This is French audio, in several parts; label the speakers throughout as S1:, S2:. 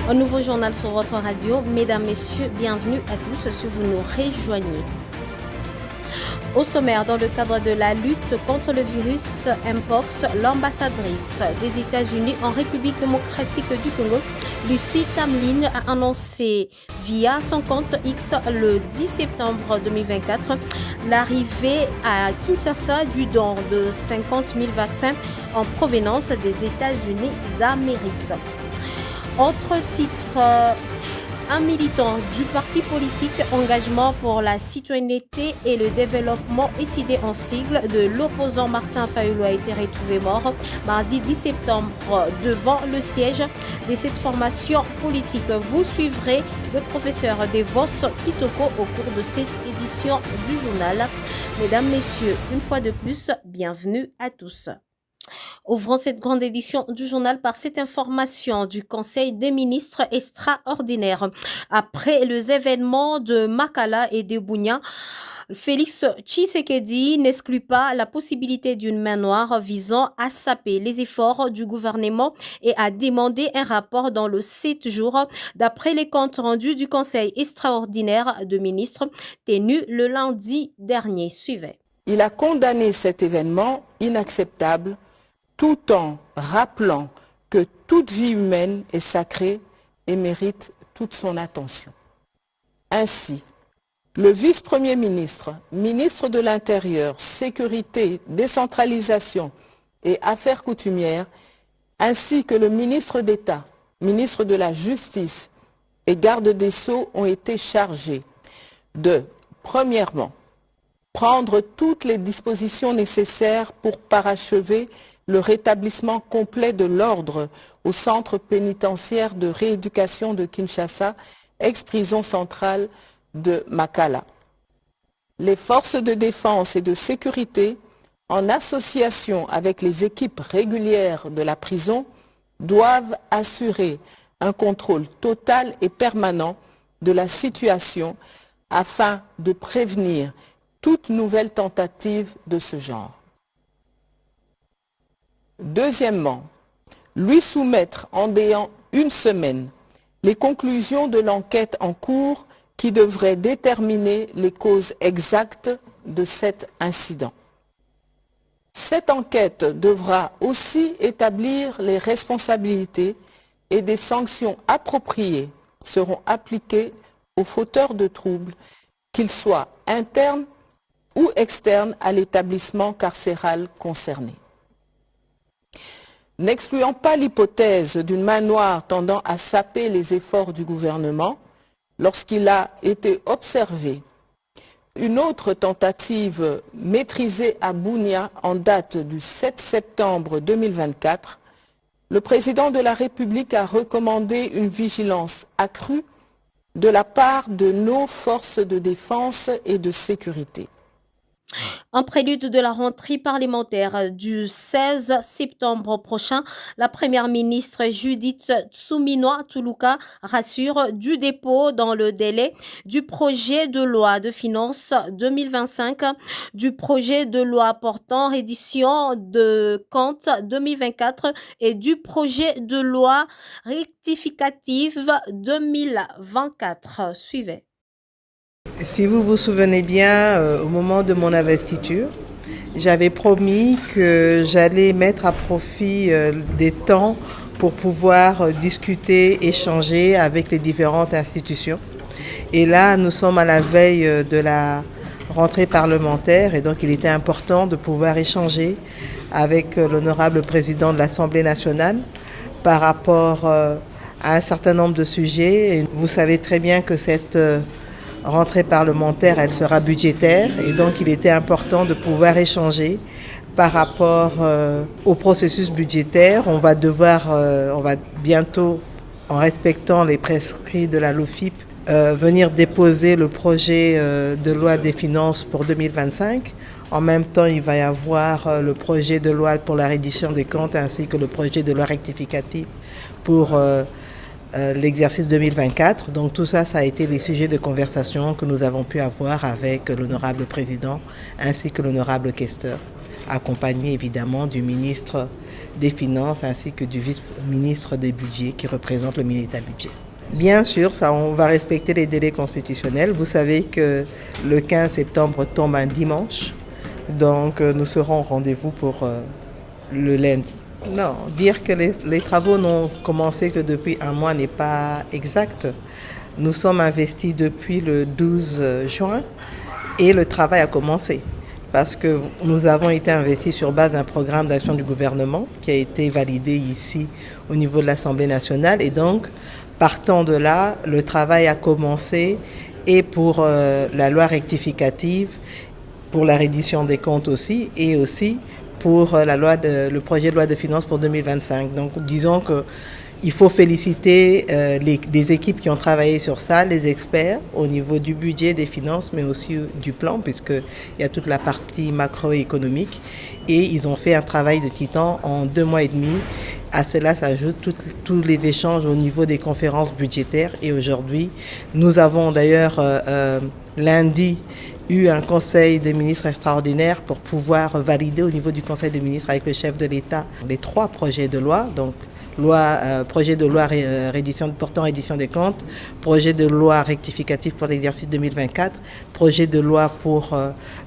S1: Un nouveau journal sur votre radio. Mesdames, Messieurs, bienvenue à tous si vous nous rejoignez. Au sommaire, dans le cadre de la lutte contre le virus Mpox, l'ambassadrice des États-Unis en République démocratique du Congo, Lucie Tamlin, a annoncé via son compte X le 10 septembre 2024 l'arrivée à Kinshasa du don de 50 000 vaccins en provenance des États-Unis d'Amérique. Autre titre, un militant du parti politique Engagement pour la citoyenneté et le développement, SID en sigle, de l'opposant Martin Fayulu a été retrouvé mort mardi 10 septembre devant le siège de cette formation politique. Vous suivrez le professeur Devos Kitoko au cours de cette édition du journal. Mesdames, Messieurs, une fois de plus, bienvenue à tous. Ouvrons cette grande édition du journal par cette information du Conseil des ministres extraordinaire. Après les événements de Makala et de Bunia, Félix Tshisekedi n'exclut pas la possibilité d'une main noire visant à saper les efforts du gouvernement et à demander un rapport dans le 7 jours d'après les comptes rendus du Conseil extraordinaire de ministres tenu le lundi dernier. Suivez.
S2: Il a condamné cet événement inacceptable tout en rappelant que toute vie humaine est sacrée et mérite toute son attention. Ainsi, le vice-premier ministre, ministre de l'Intérieur, Sécurité, Décentralisation et Affaires coutumières, ainsi que le ministre d'État, ministre de la Justice et garde des Sceaux ont été chargés de, premièrement, prendre toutes les dispositions nécessaires pour parachever le rétablissement complet de l'ordre au centre pénitentiaire de rééducation de Kinshasa, ex-prison centrale de Makala. Les forces de défense et de sécurité, en association avec les équipes régulières de la prison, doivent assurer un contrôle total et permanent de la situation afin de prévenir toute nouvelle tentative de ce genre. Deuxièmement, lui soumettre en déant une semaine les conclusions de l'enquête en cours qui devrait déterminer les causes exactes de cet incident. Cette enquête devra aussi établir les responsabilités et des sanctions appropriées seront appliquées aux fauteurs de troubles, qu'ils soient internes ou externes à l'établissement carcéral concerné. N'excluant pas l'hypothèse d'une main noire tendant à saper les efforts du gouvernement, lorsqu'il a été observé une autre tentative maîtrisée à Bunia en date du 7 septembre 2024, le président de la République a recommandé une vigilance accrue de la part de nos forces de défense et de sécurité.
S1: En prélude de la rentrée parlementaire du 16 septembre prochain, la première ministre Judith Suminwa Tuluka rassure du dépôt dans le délai du projet de loi de finances 2025, du projet de loi portant reddition de comptes 2024 et du projet de loi rectificative 2024. Suivez.
S3: Si vous vous souvenez bien, au moment de mon investiture, j'avais promis que j'allais mettre à profit des temps pour pouvoir discuter, échanger avec les différentes institutions. Et là, nous sommes à la veille de la rentrée parlementaire et donc il était important de pouvoir échanger avec l'honorable président de l'Assemblée nationale par rapport à un certain nombre de sujets. Et vous savez très bien que cette rentrée parlementaire, elle sera budgétaire et donc il était important de pouvoir échanger par rapport au processus budgétaire. On va bientôt, en respectant les prescrits de la LOFIP, venir déposer le projet de loi des finances pour 2025. En même temps, il va y avoir le projet de loi pour la reddition des comptes ainsi que le projet de loi rectificative pour l'exercice 2024. Donc tout ça, ça a été les sujets de conversation que nous avons pu avoir avec l'honorable président ainsi que l'honorable questeur, accompagné évidemment du ministre des Finances ainsi que du vice-ministre des Budgets qui représente le ministère du Budget. Bien sûr, ça, on va respecter les délais constitutionnels. Vous savez que le 15 septembre tombe un dimanche, donc nous serons au rendez-vous pour le lundi. Non, dire que les travaux n'ont commencé que depuis un mois n'est pas exact. Nous sommes investis depuis le 12 juin et le travail a commencé parce que nous avons été investis sur base d'un programme d'action du gouvernement qui a été validé ici au niveau de l'Assemblée nationale et donc partant de là, le travail a commencé et pour la loi rectificative, pour la reddition des comptes aussi et aussi pour le projet de loi de finances pour 2025. Donc disons qu'il faut féliciter les équipes qui ont travaillé sur ça, les experts au niveau du budget, des finances, mais aussi du plan, puisqu'il y a toute la partie macroéconomique. Et ils ont fait un travail de titan en 2 mois et demi. À cela s'ajoutent tous les échanges au niveau des conférences budgétaires. Et aujourd'hui, nous avons d'ailleurs lundi eu un conseil des ministres extraordinaire pour pouvoir valider au niveau du conseil des ministres avec le chef de l'État les 3 projets de loi, donc projet de loi portant reddition des comptes, projet de loi rectificatif pour l'exercice 2024, projet de loi pour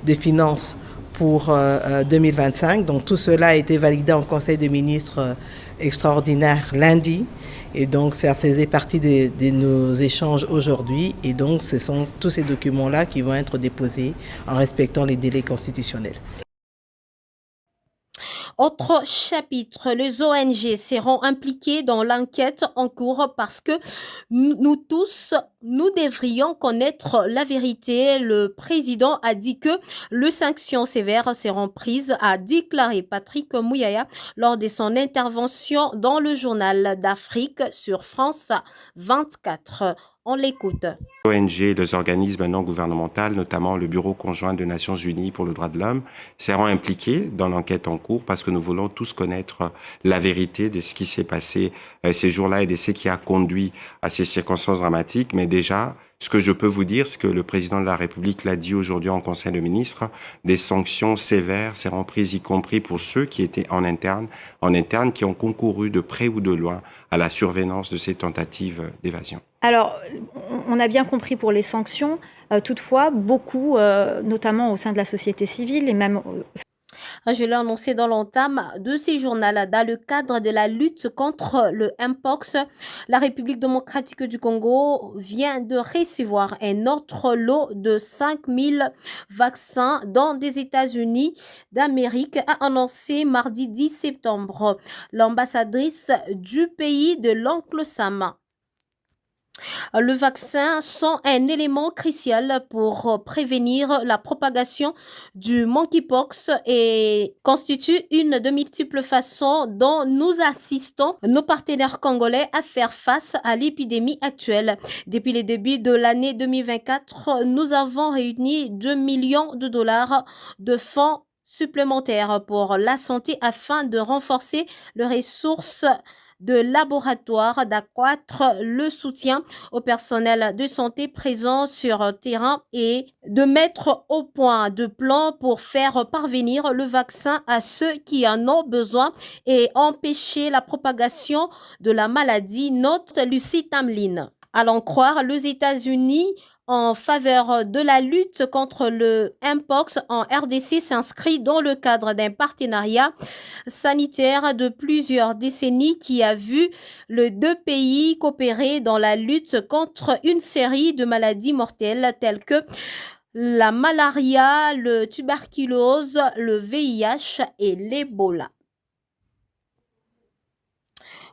S3: des finances pour 2025. Donc tout cela a été validé en conseil des ministres extraordinaire lundi. Et donc, ça faisait partie de nos échanges aujourd'hui. Et donc, ce sont tous ces documents-là qui vont être déposés en respectant les délais constitutionnels.
S1: Autre chapitre, les ONG seront impliquées dans l'enquête en cours parce que nous tous, nous devrions connaître la vérité. Le président a dit que les sanctions sévères seront prises, a déclaré Patrick Mouyaya lors de son intervention dans le journal d'Afrique sur France 24. On l'écoute.
S4: ONG et les organismes non gouvernementaux, notamment le Bureau conjoint des Nations Unies pour le droit de l'homme, seront impliqués dans l'enquête en cours parce que nous voulons tous connaître la vérité de ce qui s'est passé ces jours-là et de ce qui a conduit à ces circonstances dramatiques. Mais déjà, ce que je peux vous dire, c'est que le président de la République l'a dit aujourd'hui en Conseil des ministres, des sanctions sévères seront prises, y compris pour ceux qui étaient en interne, qui ont concouru de près ou de loin à la survenance de ces tentatives d'évasion.
S5: Alors, on a bien compris pour les sanctions. Toutefois, beaucoup, notamment au sein de la société civile et même...
S1: Je l'ai annoncé dans l'entame de ces journaux. Dans le cadre de la lutte contre le Mpox, la République démocratique du Congo vient de recevoir un autre lot de 5000 vaccins dans des États-Unis d'Amérique, a annoncé mardi 10 septembre l'ambassadrice du pays de l'oncle Sam. Le vaccin sont un élément crucial pour prévenir la propagation du monkeypox et constitue une de multiples façons dont nous assistons nos partenaires congolais à faire face à l'épidémie actuelle. Depuis le début de l'année 2024, nous avons réuni 2 millions de dollars de fonds supplémentaires pour la santé afin de renforcer les ressources de laboratoire, d'accroître le soutien au personnel de santé présent sur terrain et de mettre au point de plans pour faire parvenir le vaccin à ceux qui en ont besoin et empêcher la propagation de la maladie, note Lucie Tamlin. Allons croire, les États-Unis en faveur de la lutte contre le Mpox en RDC s'inscrit dans le cadre d'un partenariat sanitaire de plusieurs décennies qui a vu les 2 pays coopérer dans la lutte contre une série de maladies mortelles telles que la malaria, le tuberculose, le VIH et l'Ebola.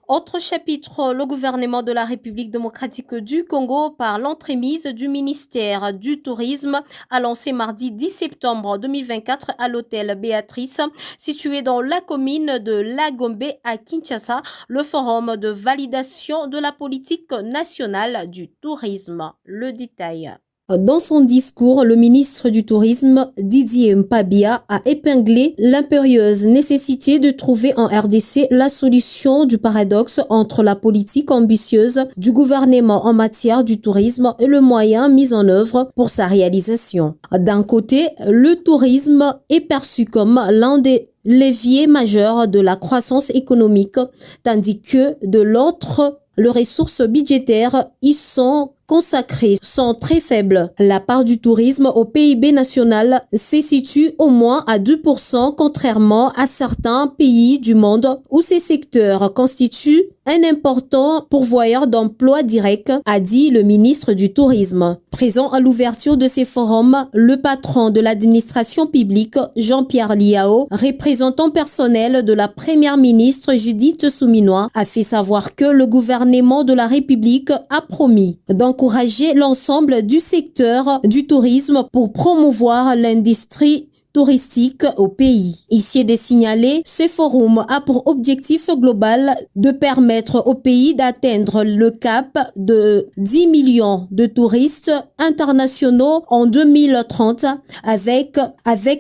S1: Autre chapitre, le gouvernement de la République démocratique du Congo, par l'entremise du ministère du Tourisme, a lancé mardi 10 septembre 2024 à l'hôtel Béatrice, situé dans la commune de Lagombe à Kinshasa, le forum de validation de la politique nationale du tourisme. Le détail. Dans son discours, le ministre du Tourisme, Didier Mpabia, a épinglé l'impérieuse nécessité de trouver en RDC la solution du paradoxe entre la politique ambitieuse du gouvernement en matière du tourisme et le moyen mis en œuvre pour sa réalisation. D'un côté, le tourisme est perçu comme l'un des levier majeur de la croissance économique, tandis que de l'autre, les ressources budgétaires y sont consacrées sont très faibles. La part du tourisme au PIB national se situe au moins à 2%, contrairement à certains pays du monde où ces secteurs constituent un important pourvoyeur d'emplois directs, a dit le ministre du Tourisme. Présent à l'ouverture de ces forums, le patron de l'administration publique, Jean-Pierre Liao, représentant personnel de la première ministre Judith Souminois, a fait savoir que le gouvernement de la République a promis d'encourager l'ensemble du secteur du tourisme pour promouvoir l'industrie touristique au pays. Ici est de signaler, ce forum a pour objectif global de permettre au pays d'atteindre le cap de 10 millions de touristes internationaux en 2030 avec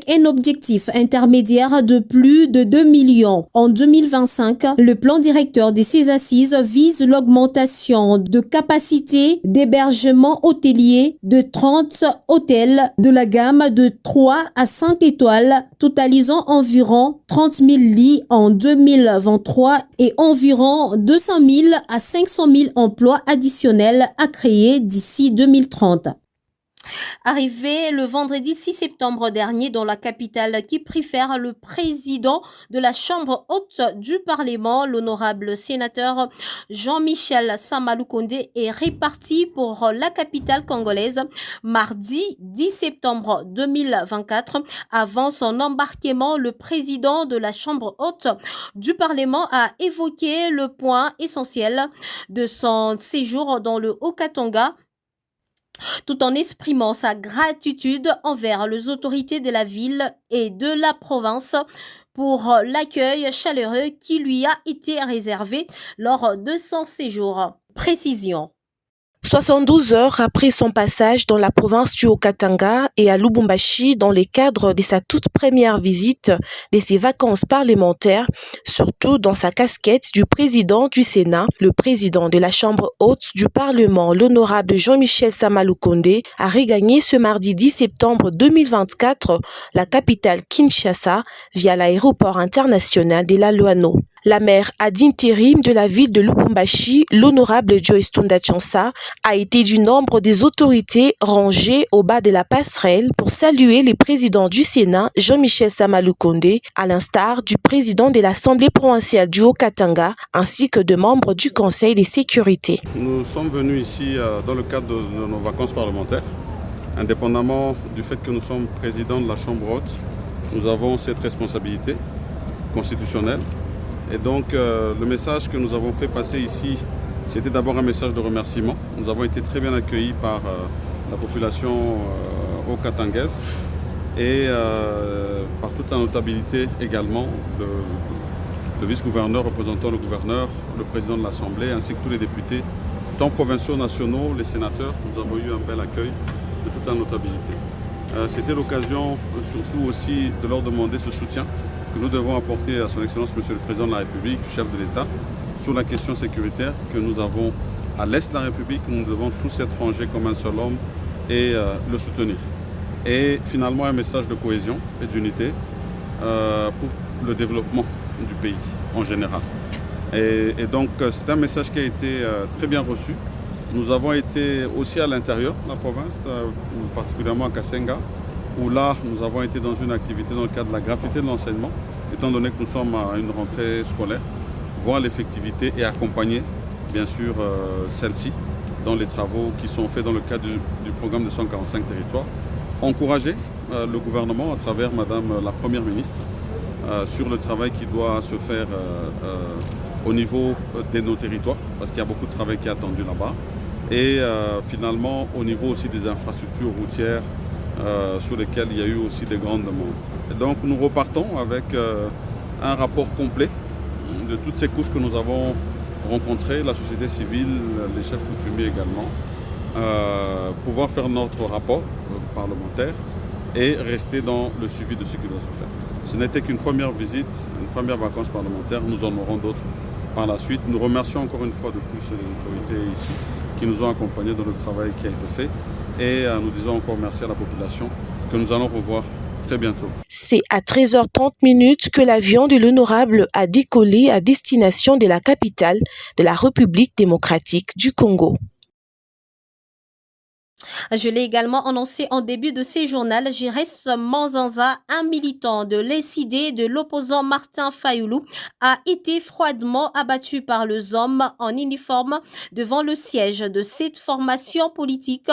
S1: un objectif intermédiaire de plus de 2 millions. En 2025, le plan directeur de ces assises vise l'augmentation de capacité d'hébergement hôtelier de 30 hôtels de la gamme de 3 à 5 étoiles, totalisant environ 30 000 lits en 2023 et environ 200 000 à 500 000 emplois additionnels à créer d'ici 2030. Arrivé le vendredi 6 septembre dernier dans la capitale qui préfère le président de la Chambre haute du Parlement, l'honorable sénateur Jean-Michel Samaloukonde est reparti pour la capitale congolaise mardi 10 septembre 2024. Avant son embarquement, le président de la Chambre haute du Parlement a évoqué le point essentiel de son séjour dans le Haut-Katanga, tout en exprimant sa gratitude envers les autorités de la ville et de la province pour l'accueil chaleureux qui lui a été réservé lors de son séjour. Précision.
S6: 72 heures après son passage dans la province du Haut-Katanga et à Lubumbashi dans le cadre de sa toute première visite de ses vacances parlementaires, surtout dans sa casquette du président du Sénat, le président de la Chambre haute du Parlement, l'honorable Jean-Michel Samaloukonde, a regagné ce mardi 10 septembre 2024 la capitale Kinshasa via l'aéroport international de la Loano. La maire ad intérim de la ville de Lubumbashi, l'honorable Joyce Tunda Chansa, a été du nombre des autorités rangées au bas de la passerelle pour saluer le président du Sénat, Jean-Michel Samaloukonde, à l'instar du président de l'Assemblée provinciale du Haut-Katanga, ainsi que de membres du Conseil de sécurité.
S7: Nous sommes venus ici dans le cadre de nos vacances parlementaires. Indépendamment du fait que nous sommes présidents de la Chambre haute, nous avons cette responsabilité constitutionnelle. Et donc le message que nous avons fait passer ici, c'était d'abord un message de remerciement. Nous avons été très bien accueillis par la population haut-katangaise et par toute la notabilité également, le vice-gouverneur représentant le gouverneur, le président de l'Assemblée ainsi que tous les députés, tant provinciaux, nationaux, les sénateurs. Nous avons eu un bel accueil de toute la notabilité. C'était l'occasion surtout aussi de leur demander ce soutien que nous devons apporter à son Excellence Monsieur le Président de la République, chef de l'État, sur la question sécuritaire que nous avons à l'Est de la République. Nous devons tous être rangés comme un seul homme et le soutenir. Et finalement un message de cohésion et d'unité pour le développement du pays en général. Et donc c'est un message qui a été très bien reçu. Nous avons été aussi à l'intérieur de la province, particulièrement à Kasenga, où là, nous avons été dans une activité dans le cadre de la gratuité de l'enseignement, étant donné que nous sommes à une rentrée scolaire, voir l'effectivité et accompagner, bien sûr, celle-ci dans les travaux qui sont faits dans le cadre du programme de 145 territoires. Encourager le gouvernement à travers Madame la Première ministre sur le travail qui doit se faire au niveau de nos territoires, parce qu'il y a beaucoup de travail qui est attendu là-bas, et finalement au niveau aussi des infrastructures routières, sur lesquels il y a eu aussi des grandes demandes. Et donc nous repartons avec un rapport complet de toutes ces couches que nous avons rencontrées, la société civile, les chefs coutumiers également, pouvoir faire notre rapport parlementaire et rester dans le suivi de ce qui doit se faire. Ce n'était qu'une première visite, une première vacance parlementaire, nous en aurons d'autres par la suite. Nous remercions encore une fois de plus les autorités ici qui nous ont accompagnés dans le travail qui a été fait. Et nous disons encore merci à la population que nous allons revoir très bientôt.
S6: C'est à 13h30 que l'avion de l'honorable a décollé à destination de la capitale de la République démocratique du Congo.
S1: Je l'ai également annoncé en début de ces journaux, Girès Manzanza, un militant de l'ECD de l'opposant Martin Fayoulou, a été froidement abattu par les hommes en uniforme devant le siège de cette formation politique,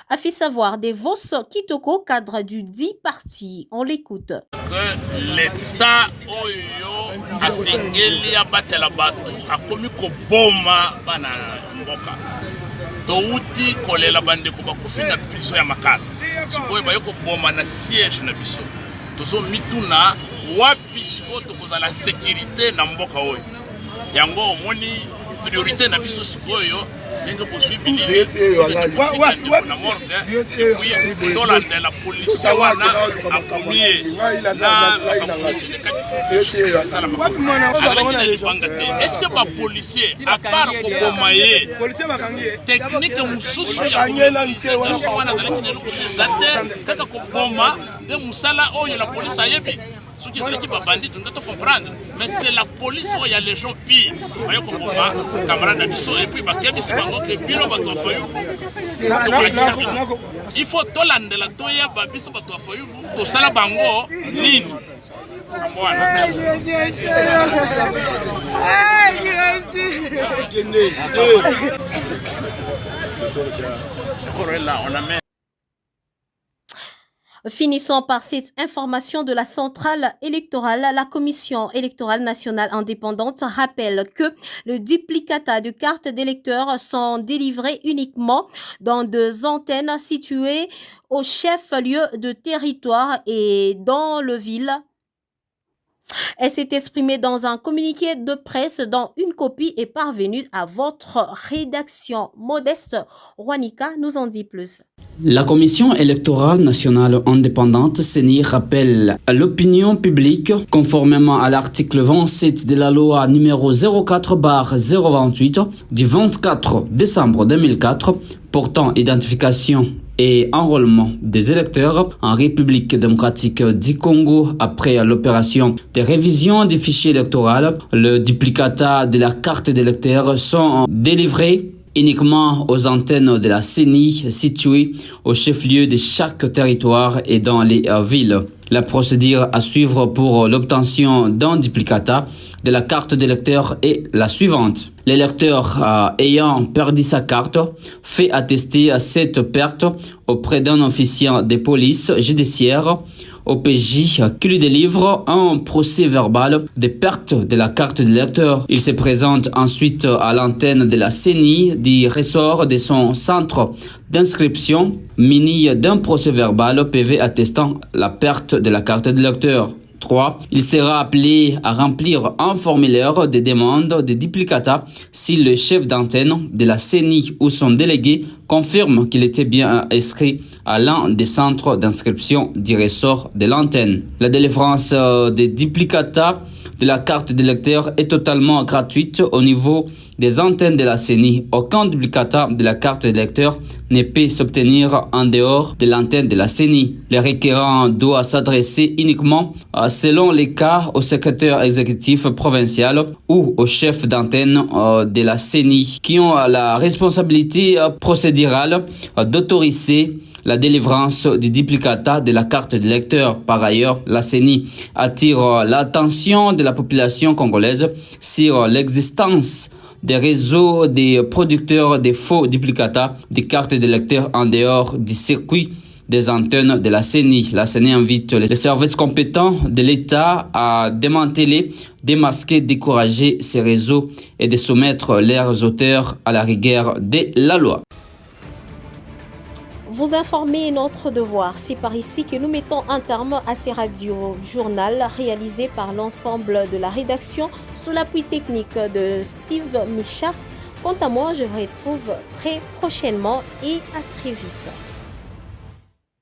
S1: a fait savoir Devos Kitoko, cadre du dit parti. On l'écoute.
S8: Que l'État oyo asengeli abatela batu akomi koboma bana mboka touti kolela bandeko bakufi na prison ya makala sikoyo bayo koboma na siège na biso tozo mituna wapi sikoyo tokozala sécurité na mboka oyo yango omoni priorité na biso sikoyo ndenge bozwi bilili na morgue epuis tolandela polisi wana akomie na makambo azalaki na libanga te estce que bapolisier apart koboma ye teknike mosusu ya komaitrise biso wana azalaki na eloko te eza te kaka koboma nde mosala oyo la polisi ayebi soki ezalaki babandite nde tocomprendre mais c'est la police oyo ya les gens pire bayo koboma camarade na biso epuis bakebisi bango ke bino bato ya fayulu tokolakisa bino il faut tolandela toyeba biso bato ya fayulu tosala bango nini wana
S1: Finissons par cette information de la centrale électorale. La Commission électorale nationale indépendante rappelle que les duplicata de cartes d'électeurs sont délivrés uniquement dans des antennes situées au chef-lieu de territoire et dans le ville. Elle s'est exprimée dans un communiqué de presse dont une copie est parvenue à votre rédaction. Modeste Juanica nous en dit plus.
S9: La Commission électorale nationale indépendante CENI rappelle à l'opinion publique, conformément à l'article 27 de la loi numéro 04/028 du 24 décembre 2004 portant identification et enrôlement des électeurs en République démocratique du Congo après l'opération de révision du fichier électoral, le duplicata de la carte d'électeur sont délivrés uniquement aux antennes de la CENI situées au chef-lieu de chaque territoire et dans les villes. La procédure à suivre pour l'obtention d'un duplicata de la carte d'électeur est la suivante. L'électeur ayant perdu sa carte fait attester cette perte auprès d'un officier de police judiciaire OPJ qui lui délivre un procès verbal de perte de la carte d'électeur. Il se présente ensuite à l'antenne de la CENI du ressort de son centre d'inscription muni d'un procès verbal PV attestant la perte de la carte d'électeur. 3. Il sera appelé à remplir un formulaire de demande de duplicata si le chef d'antenne de la CENI ou son délégué confirme qu'il était bien inscrit à l'un des centres d'inscription du ressort de l'antenne. La délivrance des duplicata de la carte d'électeur est totalement gratuite au niveau des antennes de la CENI. Aucun duplicata de la carte d'électeur ne peut s'obtenir en dehors de l'antenne de la CENI. Le requérant doit s'adresser uniquement, selon les cas, au secrétaire exécutif provincial ou au chef d'antenne de la CENI qui ont la responsabilité procédurale d'autoriser la délivrance du duplicata de la carte d'électeur. Par ailleurs, la CENI attire l'attention de la population congolaise sur l'existence des réseaux des producteurs de faux duplicata de cartes d'électeurs en dehors du circuit des antennes de la CENI. La CENI invite les services compétents de l'État à démanteler, démasquer, décourager ces réseaux et de soumettre leurs auteurs à la rigueur de la loi.
S1: Vous informer est notre devoir. C'est par ici que nous mettons un terme à ces radio-journal réalisés par l'ensemble de la rédaction sous l'appui technique de Steve Micha. Quant à moi, je vous retrouve très prochainement et à très vite.